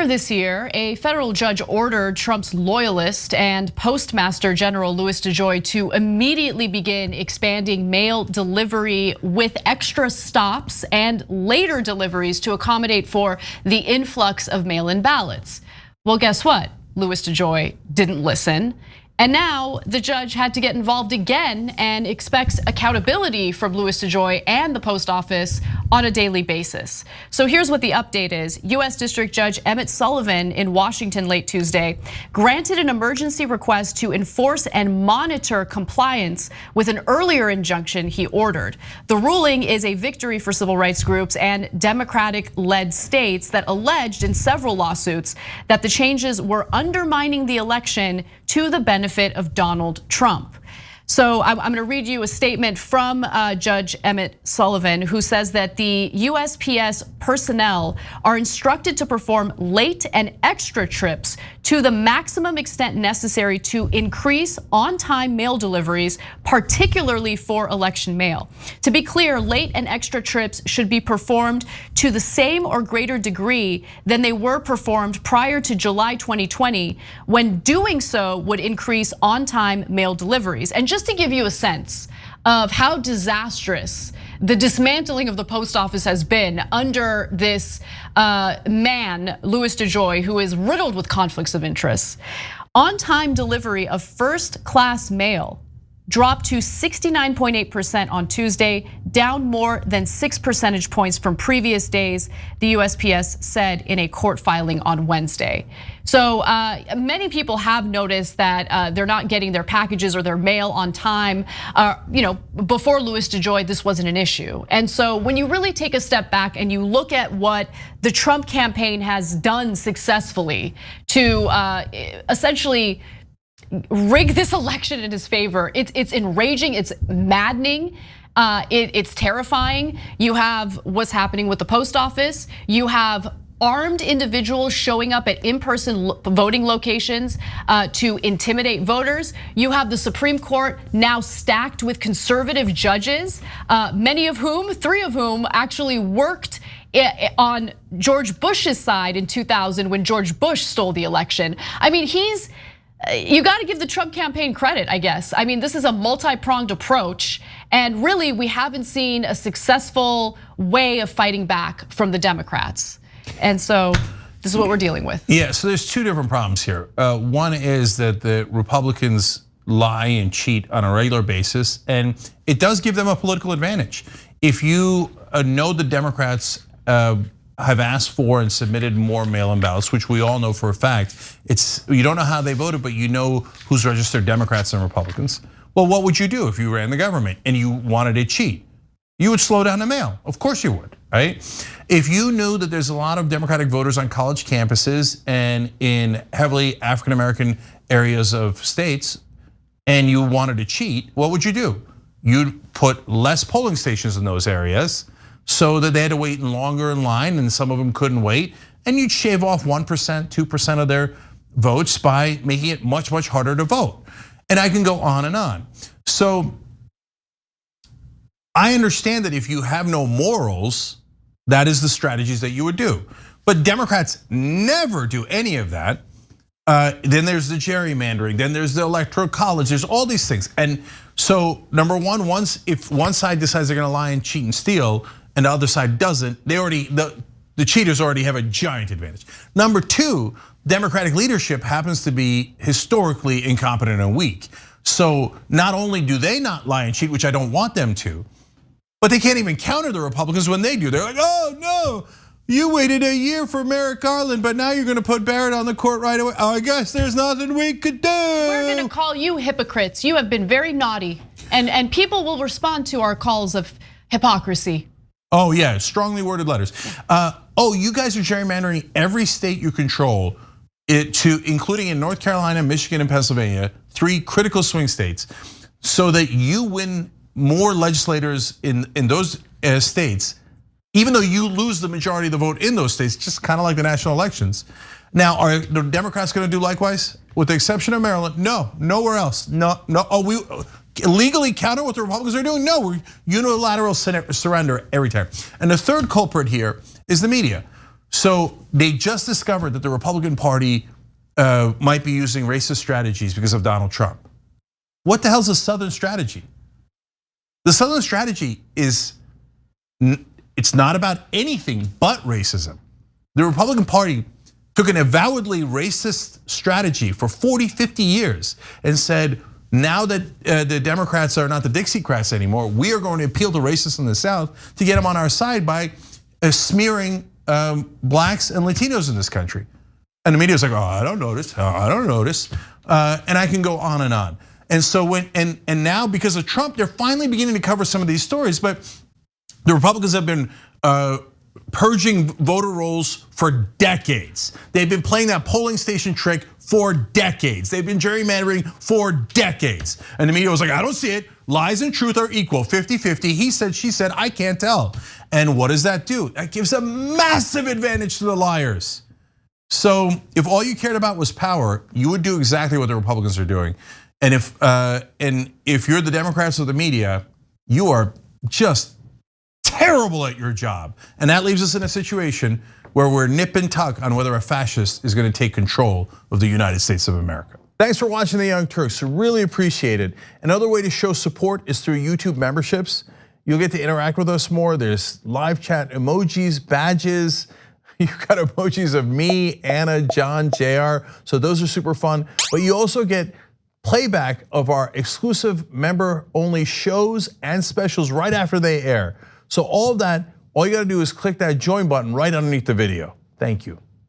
Earlier this year, a federal judge ordered Trump's loyalist and Postmaster General Louis DeJoy to immediately begin expanding mail delivery with extra stops and later deliveries to accommodate for the influx of mail-in ballots. Well, guess what? Louis DeJoy didn't listen. And now the judge had to get involved again and expects accountability from Louis DeJoy and the post office on a daily basis. So here's what the update is. US District Judge Emmet Sullivan in Washington late Tuesday granted an emergency request to enforce and monitor compliance with an earlier injunction he ordered. The ruling is a victory for civil rights groups and Democratic-led states that alleged in several lawsuits that the changes were undermining the election to the benefit of Donald Trump. So I'm going to read you a statement from Judge Emmet Sullivan, who says that the USPS personnel are instructed to perform late and extra trips to the maximum extent necessary to increase on-time mail deliveries, particularly for election mail. To be clear, late and extra trips should be performed to the same or greater degree than they were performed prior to July 2020, when doing so would increase on-time mail deliveries. And just to give you a sense of how disastrous the dismantling of the post office has been under this man, Louis DeJoy, who is riddled with conflicts of interest. On-time delivery of first-class mail dropped to 69.8% on Tuesday, down more than 6 percentage points from previous days, the USPS said in a court filing on Wednesday. So many people have noticed that they're not getting their packages or their mail on time. Before Louis DeJoy, this wasn't an issue. And so when you really take a step back and you look at what the Trump campaign has done successfully to essentially rig this election in his favor, it's enraging, it's maddening. It's terrifying. You have what's happening with the post office. You have armed individuals showing up at in-person voting locations to intimidate voters. You have the Supreme Court now stacked with conservative judges, many of whom, 3 of whom actually worked on George Bush's side in 2000 when George Bush stole the election. I mean, you got to give the Trump campaign credit, I guess. I mean, this is a multi-pronged approach, and really we haven't seen a successful way of fighting back from the Democrats. And so this is what we're dealing with. Yeah, so there's 2 different problems here. One is that the Republicans lie and cheat on a regular basis, and it does give them a political advantage. If you know the Democrats have asked for and submitted more mail-in ballots, which we all know for a fact. You don't know how they voted, but you know who's registered Democrats and Republicans. Well, what would you do if you ran the government and you wanted to cheat? You would slow down the mail. Of course you would, right? If you knew that there's a lot of Democratic voters on college campuses and in heavily African-American areas of states, and you wanted to cheat, what would you do? You'd put less polling stations in those areas, so that they had to wait longer in line and some of them couldn't wait. And you'd shave off 1%, 2% of their votes by making it much, much harder to vote. And I can go on and on. So I understand that if you have no morals, that is the strategies that you would do. But Democrats never do any of that. Then there's the gerrymandering, then there's the electoral college, there's all these things. And so number one, if one side decides they're gonna lie and cheat and steal, and the other side doesn't, the cheaters already have a giant advantage. Number 2, Democratic leadership happens to be historically incompetent and weak. So not only do they not lie and cheat, which I don't want them to, but they can't even counter the Republicans when they do. They're like, oh no, you waited a year for Merrick Garland, but now you're gonna put Barrett on the court right away. Oh, I guess there's nothing we could do. We're gonna call you hypocrites. You have been very naughty. And people will respond to our calls of hypocrisy. Oh yeah, strongly worded letters. You guys are gerrymandering every state you control, including in North Carolina, Michigan, and Pennsylvania, 3 critical swing states, so that you win more legislators in those states, even though you lose the majority of the vote in those states, just kind of like the national elections. Now, are the Democrats going to do likewise? With the exception of Maryland, no, nowhere else. No. We illegally counter what the Republicans are doing? No, we're unilateral surrender every time. And the third culprit here is the media. So they just discovered that the Republican Party might be using racist strategies because of Donald Trump. What the hell's a Southern strategy? The Southern strategy is, it's not about anything but racism. The Republican Party took an avowedly racist strategy for 40, 50 years and said, now that the Democrats are not the Dixiecrats anymore, we are going to appeal to racists in the South to get them on our side by smearing blacks and Latinos in this country. And the media is like, oh, I don't notice, I don't notice. And I can go on and on. And so and now because of Trump, they're finally beginning to cover some of these stories, but the Republicans have been purging voter rolls for decades. They've been playing that polling station trick for decades. They've been gerrymandering for decades. And the media was like, I don't see it. Lies and truth are equal, 50-50. He said, she said, I can't tell. And what does that do? That gives a massive advantage to the liars. So if all you cared about was power, you would do exactly what the Republicans are doing. And if you're the Democrats or the media, you are just terrible at your job. And that leaves us in a situation where we're nip and tuck on whether a fascist is going to take control of the United States of America. Thanks for watching the Young Turks, really appreciate it. Another way to show support is through YouTube memberships. You'll get to interact with us more. There's live chat emojis, badges. You've got emojis of me, Anna, John, JR. So those are super fun. But you also get playback of our exclusive member-only shows and specials right after they air. So all of that, all you gotta do is click that join button right underneath the video. Thank you.